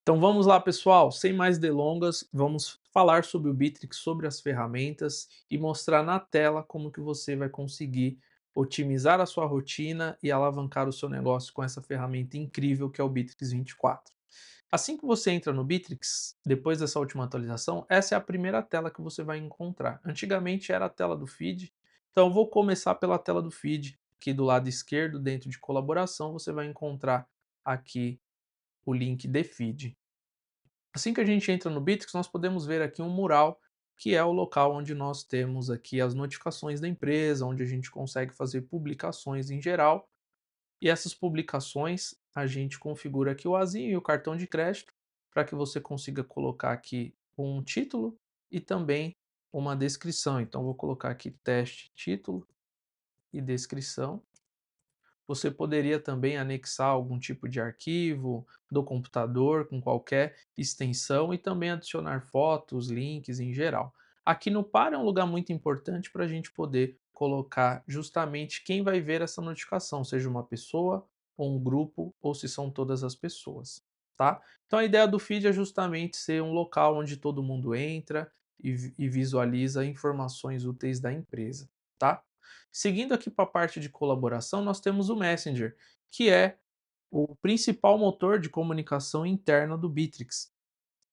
Então vamos lá, pessoal, sem mais delongas, vamos falar sobre o Bitrix, sobre as ferramentas e mostrar na tela como que você vai conseguir otimizar a sua rotina e alavancar o seu negócio com essa ferramenta incrível que é o Bitrix 24. Assim que você entra no Bitrix, depois dessa última atualização, essa é a primeira tela que você vai encontrar. Antigamente era a tela do feed, então eu vou começar pela tela do feed, que do lado esquerdo, dentro de colaboração, você vai encontrar aqui o link de feed. Assim que a gente entra no Bitrix, nós podemos ver aqui um mural, que é o local onde nós temos aqui as notificações da empresa, onde a gente consegue fazer publicações em geral. E essas publicações, a gente configura aqui o ASIN e o cartão de crédito, para que você consiga colocar aqui um título e também uma descrição. Então, vou colocar aqui teste, título e descrição. Você poderia também anexar algum tipo de arquivo do computador com qualquer extensão e também adicionar fotos, links em geral. Aqui no par é um lugar muito importante para a gente poder colocar justamente quem vai ver essa notificação, seja uma pessoa ou um grupo ou se são todas as pessoas, tá? Então a ideia do feed é justamente ser um local onde todo mundo entra e visualiza informações úteis da empresa, tá? Seguindo aqui para a parte de colaboração, nós temos o Messenger, que é o principal motor de comunicação interna do Bitrix.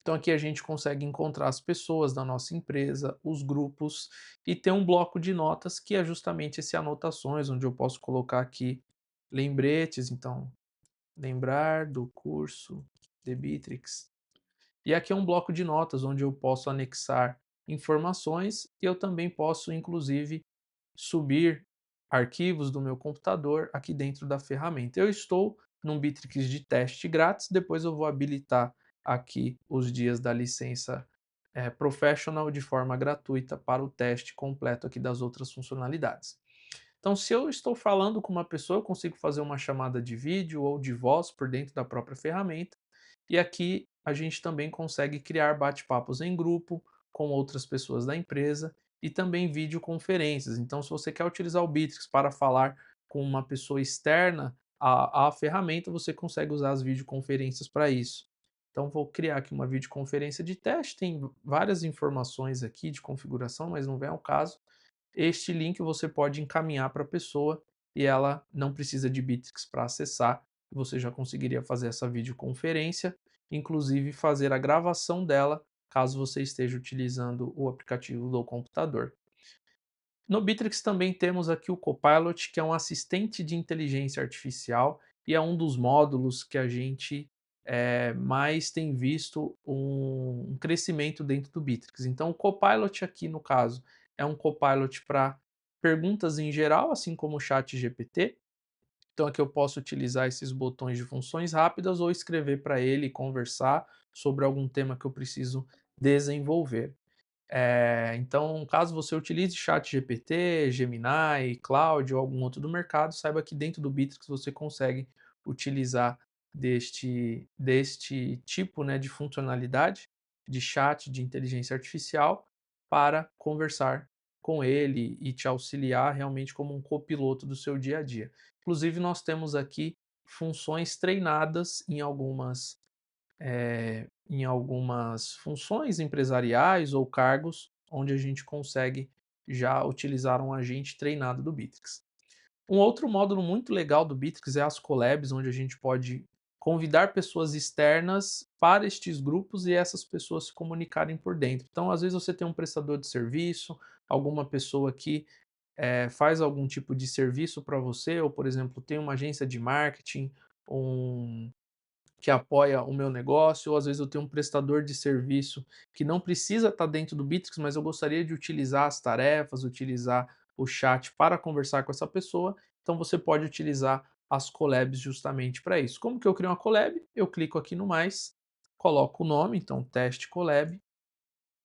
Então aqui a gente consegue encontrar as pessoas da nossa empresa, os grupos e ter um bloco de notas que é justamente esse anotações, onde eu posso colocar aqui lembretes, então lembrar do curso de Bitrix. E aqui é um bloco de notas onde eu posso anexar informações e eu também posso inclusive subir arquivos do meu computador aqui dentro da ferramenta. Eu estou num Bitrix de teste grátis, depois eu vou habilitar aqui os dias da licença Professional de forma gratuita para o teste completo aqui das outras funcionalidades. Então, se eu estou falando com uma pessoa, eu consigo fazer uma chamada de vídeo ou de voz por dentro da própria ferramenta. E aqui a gente também consegue criar bate-papos em grupo com outras pessoas da empresa e também videoconferências. Então, se você quer utilizar o Bitrix para falar com uma pessoa externa à ferramenta, você consegue usar as videoconferências para isso. Então, vou criar aqui uma videoconferência de teste, tem várias informações aqui de configuração, mas não vem ao caso. Este link você pode encaminhar para a pessoa e ela não precisa de Bitrix para acessar. Você já conseguiria fazer essa videoconferência, inclusive fazer a gravação dela, caso você esteja utilizando o aplicativo do computador. No Bitrix também temos aqui o Copilot, que é um assistente de inteligência artificial e é um dos módulos que a gente mais tem visto um crescimento dentro do Bitrix. Então, o Copilot aqui, no caso, é um Copilot para perguntas em geral, assim como o Chat GPT. Então, aqui eu posso utilizar esses botões de funções rápidas ou escrever para ele e conversar sobre algum tema que eu preciso desenvolver. Então, caso você utilize ChatGPT, Gemini, Claude ou algum outro do mercado, saiba que dentro do Bitrix você consegue utilizar deste tipo, né, de funcionalidade de chat de inteligência artificial para conversar com ele e te auxiliar realmente como um copiloto do seu dia a dia. Inclusive, nós temos aqui funções treinadas em algumas funções empresariais ou cargos onde a gente consegue já utilizar um agente treinado do Bitrix. Um outro módulo muito legal do Bitrix é as collabs, onde a gente pode convidar pessoas externas para estes grupos e essas pessoas se comunicarem por dentro. Então, às vezes você tem um prestador de serviço, alguma pessoa que faz algum tipo de serviço para você, ou por exemplo, tem uma agência de marketing, um que apoia o meu negócio, ou às vezes eu tenho um prestador de serviço que não precisa estar dentro do Bitrix, mas eu gostaria de utilizar as tarefas, utilizar o chat para conversar com essa pessoa, então você pode utilizar as collabs justamente para isso. Como que eu crio uma collab? Eu clico aqui no mais, coloco o nome, então teste collab.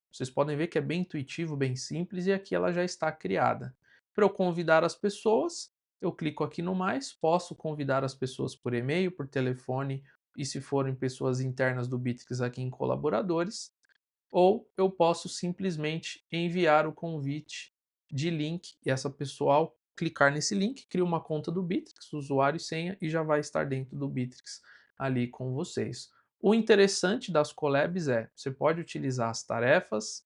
Vocês podem ver que é bem intuitivo, bem simples e aqui ela já está criada. Para eu convidar as pessoas, eu clico aqui no mais, posso convidar as pessoas por e-mail, por telefone e se forem pessoas internas do Bitrix aqui em colaboradores, ou eu posso simplesmente enviar o convite de link e essa pessoa ao clicar nesse link, cria uma conta do Bitrix, usuário e senha e já vai estar dentro do Bitrix ali com vocês. O interessante das collabs é, você pode utilizar as tarefas,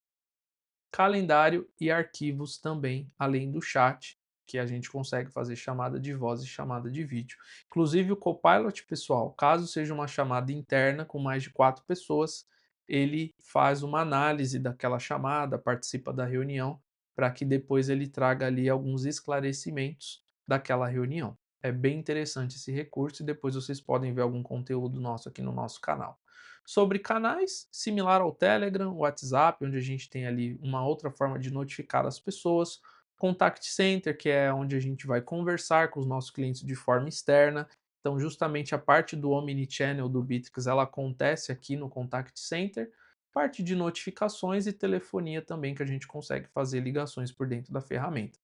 calendário e arquivos também, além do chat, que a gente consegue fazer chamada de voz e chamada de vídeo. Inclusive o Copilot, pessoal, caso seja uma chamada interna com mais de 4 pessoas, ele faz uma análise daquela chamada, participa da reunião, para que depois ele traga ali alguns esclarecimentos daquela reunião. É bem interessante esse recurso e depois vocês podem ver algum conteúdo nosso aqui no nosso canal. Sobre canais, similar ao Telegram, WhatsApp, onde a gente tem ali uma outra forma de notificar as pessoas, Contact Center, que é onde a gente vai conversar com os nossos clientes de forma externa. Então, justamente a parte do Omnichannel do Bitrix, ela acontece aqui no Contact Center, parte de notificações e telefonia também, que a gente consegue fazer ligações por dentro da ferramenta.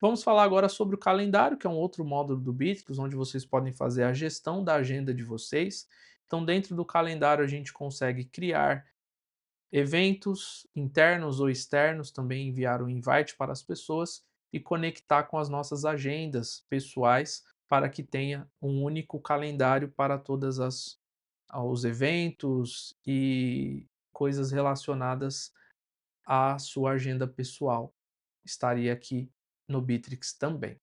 Vamos falar agora sobre o calendário, que é um outro módulo do Bitrix, onde vocês podem fazer a gestão da agenda de vocês. Então, dentro do calendário, a gente consegue criar eventos internos ou externos, também enviar um invite para as pessoas e conectar com as nossas agendas pessoais para que tenha um único calendário para todas as os eventos e coisas relacionadas à sua agenda pessoal. Estaria aqui no Bitrix também.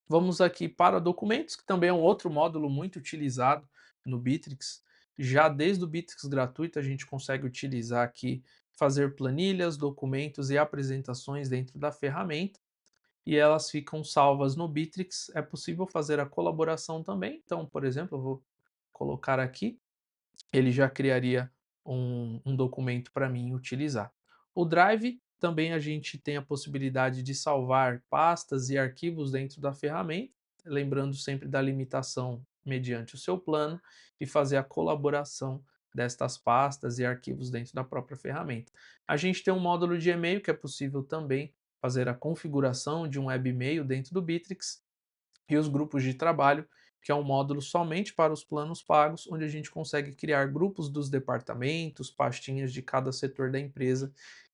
Vamos aqui para documentos, que também é um outro módulo muito utilizado no Bitrix. Já desde o Bitrix gratuito, a gente consegue utilizar aqui, fazer planilhas, documentos e apresentações dentro da ferramenta, e elas ficam salvas no Bitrix. É possível fazer a colaboração também. Então, por exemplo, eu vou colocar aqui, ele já criaria um documento para mim utilizar. O Drive também a gente tem a possibilidade de salvar pastas e arquivos dentro da ferramenta, lembrando sempre da limitação mediante o seu plano e fazer a colaboração destas pastas e arquivos dentro da própria ferramenta. A gente tem um módulo de e-mail que é possível também fazer a configuração de um webmail dentro do Bitrix e os grupos de trabalho, que é um módulo somente para os planos pagos, onde a gente consegue criar grupos dos departamentos, pastinhas de cada setor da empresa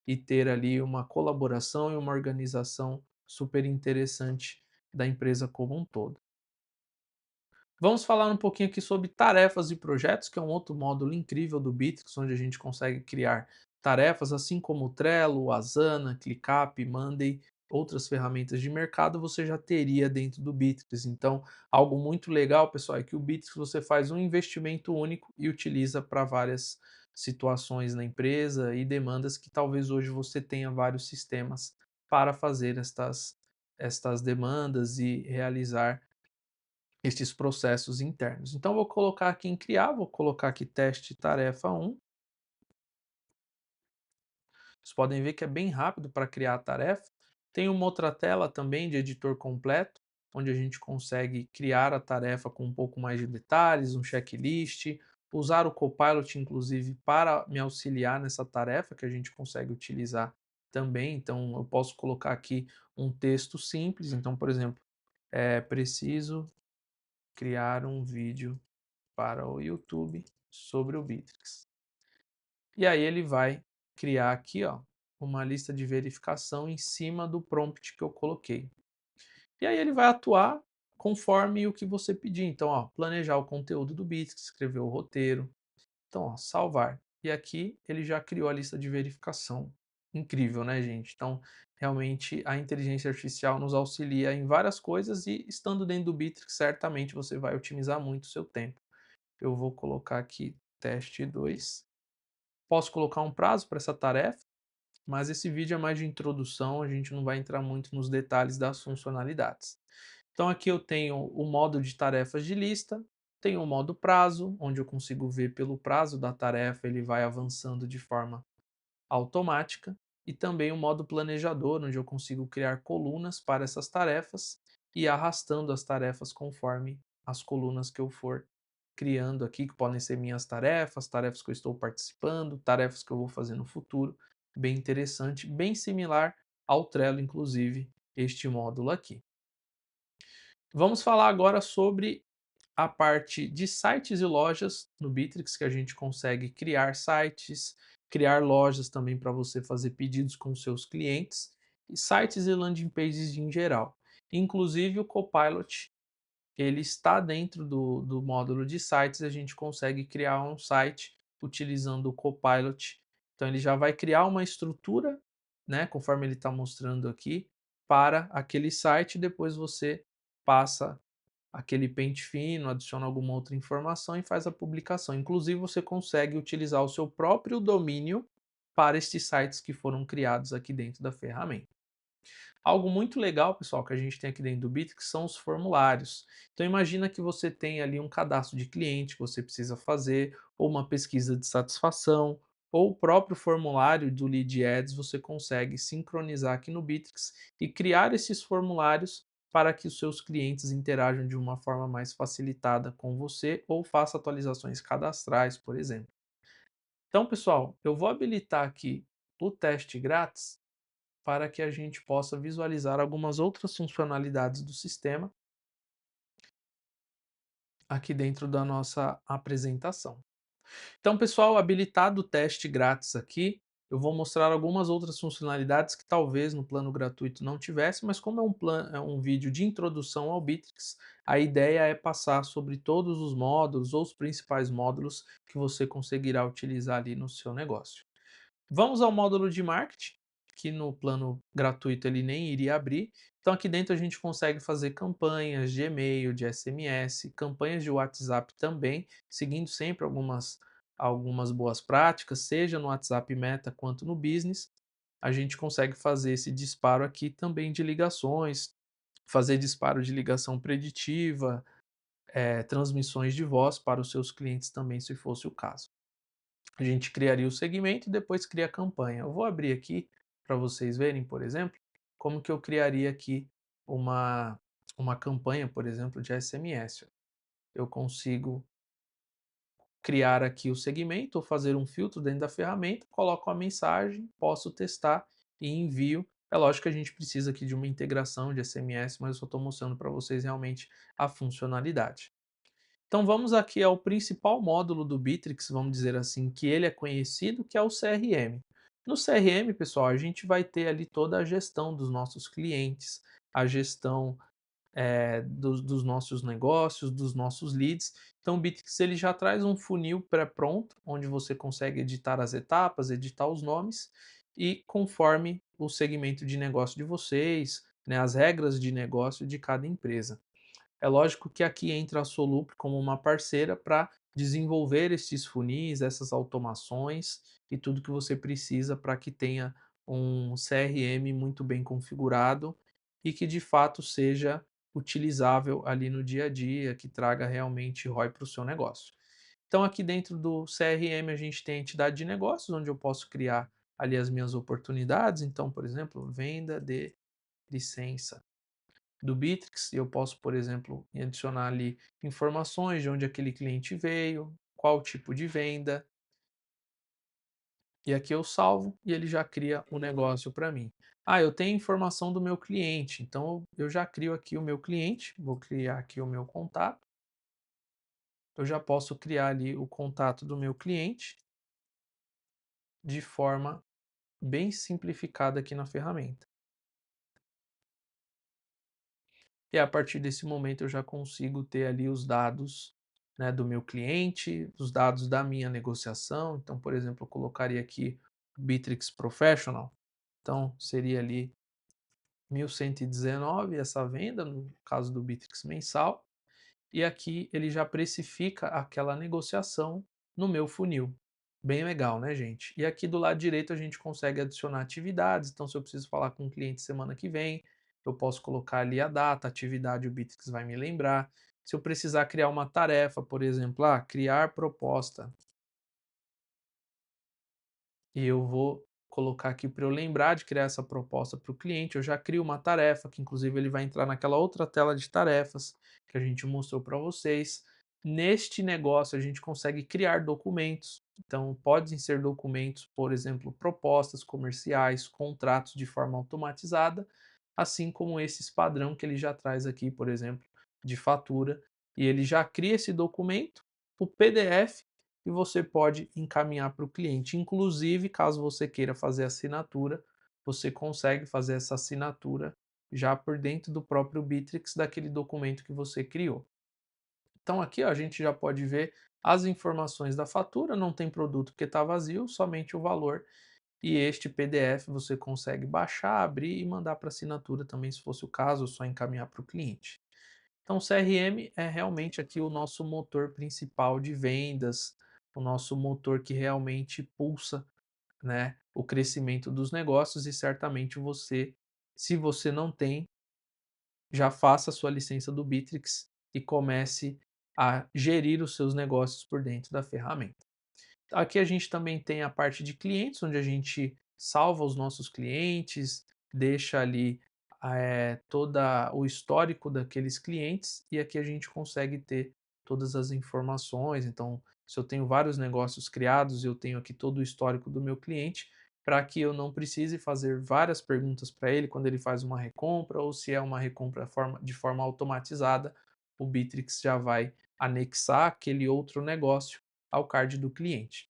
e ter ali uma colaboração e uma organização super interessante da empresa como um todo. Vamos falar um pouquinho aqui sobre tarefas e projetos, que é um outro módulo incrível do Bitrix, onde a gente consegue criar tarefas, assim como o Trello, Asana, ClickUp, Monday, outras ferramentas de mercado, você já teria dentro do Bitrix. Então, algo muito legal, pessoal, é que o Bitrix você faz um investimento único e utiliza para várias situações na empresa e demandas que talvez hoje você tenha vários sistemas para fazer estas demandas e realizar estes processos internos. Então, vou colocar aqui em criar, vou colocar aqui teste tarefa 1. Vocês podem ver que é bem rápido para criar a tarefa. Tem uma outra tela também de editor completo, onde a gente consegue criar a tarefa com um pouco mais de detalhes, um checklist, usar o Copilot, inclusive, para me auxiliar nessa tarefa que a gente consegue utilizar também. Então, eu posso colocar aqui um texto simples. Então, por exemplo, é preciso criar um vídeo para o YouTube sobre o Bitrix. E aí ele vai criar aqui, ó, uma lista de verificação em cima do prompt que eu coloquei. E aí ele vai atuar conforme o que você pedir. Então, ó, planejar o conteúdo do Bitrix, escrever o roteiro. Então, ó, salvar. E aqui ele já criou a lista de verificação. Incrível, né, gente? Então, realmente a inteligência artificial nos auxilia em várias coisas e estando dentro do Bitrix, certamente você vai otimizar muito o seu tempo. Eu vou colocar aqui teste 2. Posso colocar um prazo para essa tarefa, mas esse vídeo é mais de introdução, a gente não vai entrar muito nos detalhes das funcionalidades. Então aqui eu tenho o modo de tarefas de lista, tenho o modo prazo, onde eu consigo ver pelo prazo da tarefa, ele vai avançando de forma automática, e também o modo planejador, onde eu consigo criar colunas para essas tarefas e arrastando as tarefas conforme as colunas que eu for criando aqui, que podem ser minhas tarefas, tarefas que eu estou participando, tarefas que eu vou fazer no futuro. Bem interessante, bem similar ao Trello, inclusive, este módulo aqui. Vamos falar agora sobre a parte de sites e lojas no Bitrix, que a gente consegue criar sites, criar lojas também para você fazer pedidos com seus clientes, e sites e landing pages em geral. Inclusive o Copilot ele está dentro do módulo de sites, a gente consegue criar um site utilizando o Copilot. Então ele já vai criar uma estrutura, né, conforme ele está mostrando aqui, para aquele site, e depois você passa aquele pente fino, adiciona alguma outra informação e faz a publicação. Inclusive você consegue utilizar o seu próprio domínio para estes sites que foram criados aqui dentro da ferramenta. Algo muito legal, pessoal, que a gente tem aqui dentro do Bitrix são os formulários. Então imagina que você tem ali um cadastro de cliente que você precisa fazer, ou uma pesquisa de satisfação, ou o próprio formulário do Lead Ads você consegue sincronizar aqui no Bitrix e criar esses formulários para que os seus clientes interajam de uma forma mais facilitada com você ou faça atualizações cadastrais, por exemplo. Então, pessoal, eu vou habilitar aqui o teste grátis para que a gente possa visualizar algumas outras funcionalidades do sistema aqui dentro da nossa apresentação. Então, pessoal, habilitado o teste grátis aqui, eu vou mostrar algumas outras funcionalidades que talvez no plano gratuito não tivesse, mas como é um vídeo de introdução ao Bitrix, a ideia é passar sobre todos os módulos ou os principais módulos que você conseguirá utilizar ali no seu negócio. Vamos ao módulo de marketing, que no plano gratuito ele nem iria abrir. Então aqui dentro a gente consegue fazer campanhas de e-mail, de SMS, campanhas de WhatsApp também, seguindo sempre algumas boas práticas, seja no WhatsApp Meta quanto no Business. A gente consegue fazer esse disparo aqui também de ligações, fazer disparo de ligação preditiva, transmissões de voz para os seus clientes também, se fosse o caso. A gente criaria o segmento e depois cria a campanha. Eu vou abrir aqui para vocês verem, por exemplo, como que eu criaria aqui uma, uma campanha, por exemplo, de SMS. Eu consigo criar aqui o segmento ou fazer um filtro dentro da ferramenta, coloco a mensagem, posso testar e envio. É lógico que a gente precisa aqui de uma integração de SMS, mas eu só estou mostrando para vocês realmente a funcionalidade. Então vamos aqui ao principal módulo do Bitrix, vamos dizer assim, que ele é conhecido, que é o CRM. No CRM, pessoal, a gente vai ter ali toda a gestão dos nossos clientes, a gestão dos nossos negócios, dos nossos leads. Então o Bitrix ele já traz um funil pré-pronto, onde você consegue editar as etapas, editar os nomes, e conforme o segmento de negócio de vocês, né, as regras de negócio de cada empresa. É lógico que aqui entra a Solup como uma parceira para desenvolver esses funis, essas automações e tudo que você precisa para que tenha um CRM muito bem configurado e que de fato seja utilizável ali no dia a dia, que traga realmente ROI para o seu negócio. Então aqui dentro do CRM a gente tem a entidade de negócios, onde eu posso criar ali as minhas oportunidades. Então, por exemplo, venda de licença do Bitrix, eu posso, por exemplo, adicionar ali informações de onde aquele cliente veio, qual tipo de venda, e aqui eu salvo e ele já cria o negócio para mim. Ah, eu tenho informação do meu cliente, então eu já crio aqui o meu cliente, vou criar aqui o meu contato, eu já posso criar ali o contato do meu cliente de forma bem simplificada aqui na ferramenta. E a partir desse momento eu já consigo ter ali os dados, né, do meu cliente, os dados da minha negociação. Então, por exemplo, eu colocaria aqui Bitrix Professional. Então, seria ali 1.119 essa venda, no caso do Bitrix mensal. E aqui ele já precifica aquela negociação no meu funil. Bem legal, né, gente? E aqui do lado direito a gente consegue adicionar atividades. Então, se eu preciso falar com o cliente semana que vem, eu posso colocar ali a data, a atividade, o Bitrix vai me lembrar. Se eu precisar criar uma tarefa, por exemplo, criar proposta, e eu vou colocar aqui para eu lembrar de criar essa proposta para o cliente, eu já crio uma tarefa, que inclusive ele vai entrar naquela outra tela de tarefas que a gente mostrou para vocês. Neste negócio a gente consegue criar documentos, então podem ser documentos, por exemplo, propostas comerciais, contratos de forma automatizada, assim como esses padrão que ele já traz aqui, por exemplo, de fatura, e ele já cria esse documento, o PDF, e você pode encaminhar para o cliente. Inclusive, caso você queira fazer assinatura, você consegue fazer essa assinatura já por dentro do próprio Bitrix daquele documento que você criou. Então aqui ó, a gente já pode ver as informações da fatura, não tem produto porque está vazio, somente o valor. E este PDF você consegue baixar, abrir e mandar para assinatura também, se fosse o caso, só encaminhar para o cliente. Então, o CRM é realmente aqui o nosso motor principal de vendas, o nosso motor que realmente pulsa, né, o crescimento dos negócios e certamente você, se você não tem, já faça a sua licença do Bitrix e comece a gerir os seus negócios por dentro da ferramenta. Aqui a gente também tem a parte de clientes, onde a gente salva os nossos clientes, deixa ali toda o histórico daqueles clientes e aqui a gente consegue ter todas as informações. Então, se eu tenho vários negócios criados, eu tenho aqui todo o histórico do meu cliente, para que eu não precise fazer várias perguntas para ele quando ele faz uma recompra ou se é uma recompra de forma automatizada, o Bitrix já vai anexar aquele outro negócio ao card do cliente.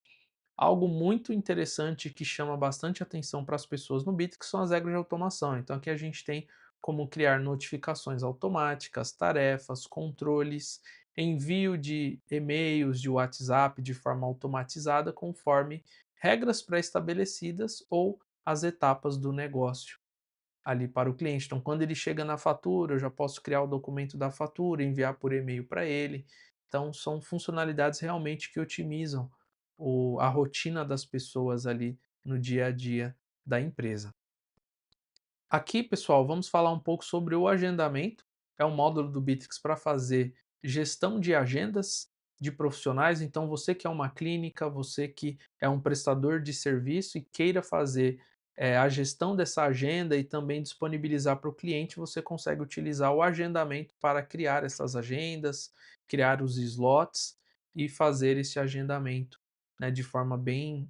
Algo muito interessante que chama bastante atenção para as pessoas no Bitrix são as regras de automação. Então aqui a gente tem como criar notificações automáticas, tarefas, controles, envio de e-mails, de WhatsApp de forma automatizada conforme regras pré-estabelecidas ou as etapas do negócio ali para o cliente. Então, quando ele chega na fatura, eu já posso criar o documento da fatura, enviar por e-mail para ele. Então, são funcionalidades realmente que otimizam a rotina das pessoas ali no dia a dia da empresa. Aqui, pessoal, vamos falar um pouco sobre o agendamento. É um módulo do Bitrix para fazer gestão de agendas de profissionais. Então, você que é uma clínica, você que é um prestador de serviço e queira fazer a gestão dessa agenda e também disponibilizar para o cliente, você consegue utilizar o agendamento para criar essas agendas, criar os slots e fazer esse agendamento, né, de forma bem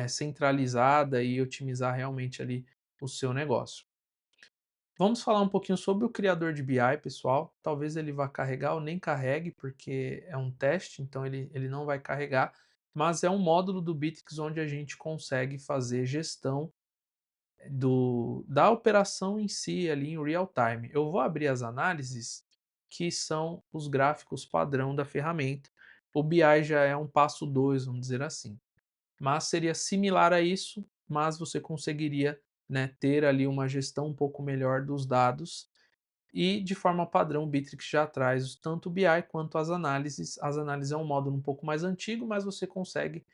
centralizada e otimizar realmente ali o seu negócio. Vamos falar um pouquinho sobre o criador de BI, pessoal. Talvez ele vá carregar ou nem carregue, porque é um teste, então ele não vai carregar, mas é um módulo do Bitrix onde a gente consegue fazer gestão da operação em si ali em real time. Eu vou abrir as análises, que são os gráficos padrão da ferramenta. O BI já é um passo 2, vamos dizer assim, mas seria similar a isso, mas você conseguiria, né, ter ali uma gestão um pouco melhor dos dados e de forma padrão o Bitrix já traz tanto o BI quanto as análises. As análises é um módulo um pouco mais antigo, mas você consegue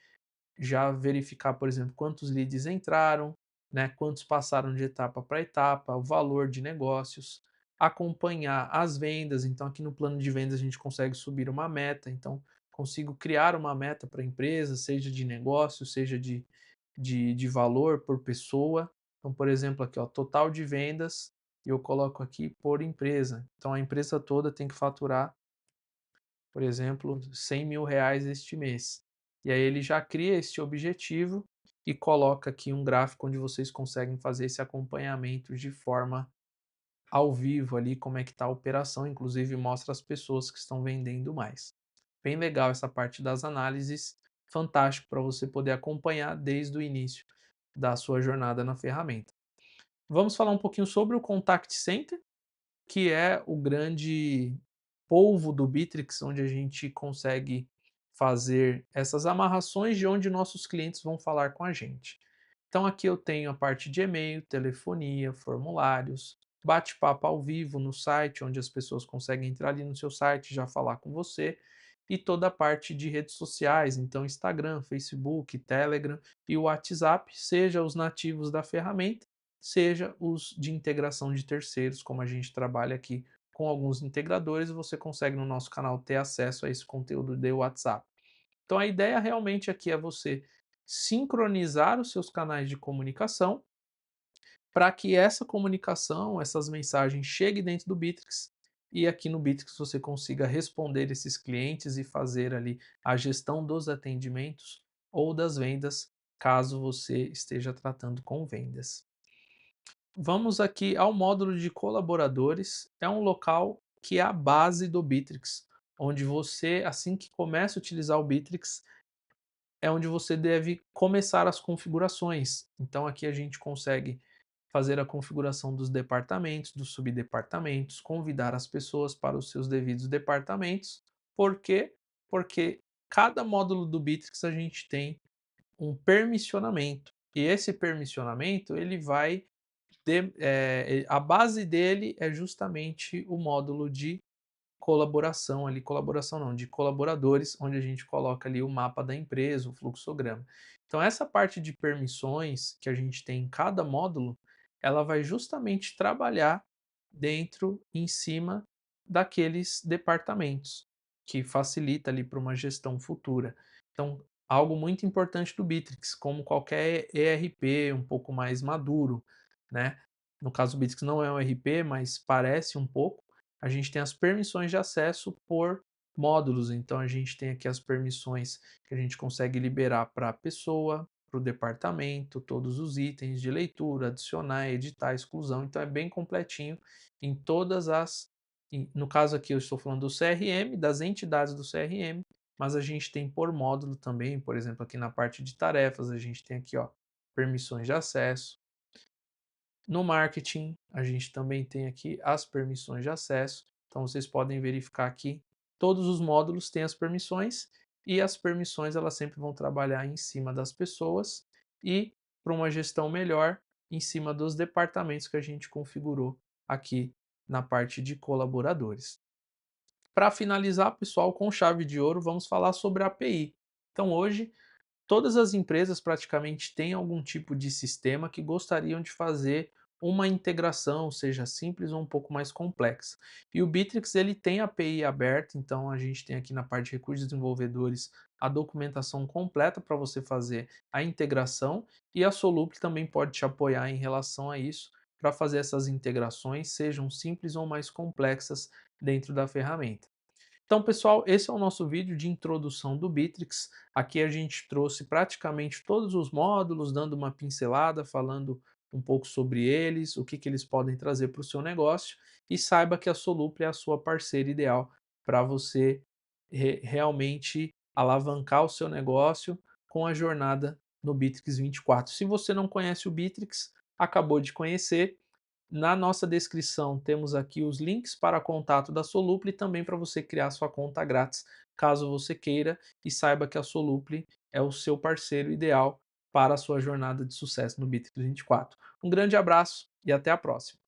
já verificar, por exemplo, quantos leads entraram, né, quantos passaram de etapa para etapa, o valor de negócios, acompanhar as vendas. Então, aqui no plano de vendas a gente consegue subir uma meta. Então, consigo criar uma meta para a empresa, seja de negócio, seja de valor por pessoa. Então, por exemplo, aqui, ó, total de vendas, e eu coloco aqui por empresa. Então, a empresa toda tem que faturar, por exemplo, R$ 100.000 este mês. E aí ele já cria esse objetivo e coloca aqui um gráfico onde vocês conseguem fazer esse acompanhamento de forma ao vivo ali, como é que está a operação, inclusive mostra as pessoas que estão vendendo mais. Bem legal essa parte das análises, fantástico para você poder acompanhar desde o início da sua jornada na ferramenta. Vamos falar um pouquinho sobre o Contact Center, que é o grande polvo do Bitrix, onde a gente consegue fazer essas amarrações de onde nossos clientes vão falar com a gente. Então aqui eu tenho a parte de e-mail, telefonia, formulários, bate-papo ao vivo no site, onde as pessoas conseguem entrar ali no seu site e já falar com você, e toda a parte de redes sociais, então Instagram, Facebook, Telegram e o WhatsApp, seja os nativos da ferramenta, seja os de integração de terceiros, como a gente trabalha aqui com alguns integradores, você consegue no nosso canal ter acesso a esse conteúdo de WhatsApp. Então a ideia realmente aqui é você sincronizar os seus canais de comunicação para que essa comunicação, essas mensagens cheguem dentro do Bitrix e aqui no Bitrix você consiga responder esses clientes e fazer ali a gestão dos atendimentos ou das vendas, caso você esteja tratando com vendas. Vamos aqui ao módulo de colaboradores. É um local que é a base do Bitrix, onde você, assim que começa a utilizar o Bitrix, é onde você deve começar as configurações. Então aqui a gente consegue fazer a configuração dos departamentos, dos subdepartamentos, convidar as pessoas para os seus devidos departamentos. Por quê? Porque cada módulo do Bitrix a gente tem um permissionamento. E esse permissionamento ele vai a base dele é justamente o módulo de colaboração ali, colaboração não, de colaboradores, onde a gente coloca ali o mapa da empresa, o fluxograma. Então essa parte de permissões que a gente tem em cada módulo, ela vai justamente trabalhar dentro, em cima daqueles departamentos, que facilita ali para uma gestão futura. Então, algo muito importante do Bitrix, como qualquer ERP um pouco mais maduro, né? No caso, o Bitrix não é um ERP, mas parece um pouco. A gente tem as permissões de acesso por módulos, então a gente tem aqui as permissões que a gente consegue liberar para a pessoa, para o departamento, todos os itens de leitura, adicionar, editar, exclusão, então é bem completinho em todas as. No caso aqui eu estou falando do CRM, das entidades do CRM, mas a gente tem por módulo também, por exemplo, aqui na parte de tarefas, a gente tem aqui, ó, permissões de acesso. No marketing, a gente também tem aqui as permissões de acesso. Então vocês podem verificar aqui, todos os módulos têm as permissões e as permissões elas sempre vão trabalhar em cima das pessoas e para uma gestão melhor em cima dos departamentos que a gente configurou aqui na parte de colaboradores. Para finalizar, pessoal, com chave de ouro, vamos falar sobre a API. Então hoje todas as empresas praticamente têm algum tipo de sistema que gostariam de fazer uma integração, seja simples ou um pouco mais complexa. E o Bitrix ele tem API aberta, então a gente tem aqui na parte de recursos de desenvolvedores a documentação completa para você fazer a integração e a Solup também pode te apoiar em relação a isso para fazer essas integrações, sejam simples ou mais complexas dentro da ferramenta. Então, pessoal, esse é o nosso vídeo de introdução do Bitrix. Aqui a gente trouxe praticamente todos os módulos, dando uma pincelada, falando um pouco sobre eles, o que, que eles podem trazer para o seu negócio. E saiba que a Solup é a sua parceira ideal para você realmente alavancar o seu negócio com a jornada no Bitrix 24. Se você não conhece o Bitrix, acabou de conhecer, na nossa descrição temos aqui os links para contato da Soluple e também para você criar sua conta grátis, caso você queira e saiba que a Soluple é o seu parceiro ideal para a sua jornada de sucesso no Bitrix 24. Um grande abraço e até a próxima.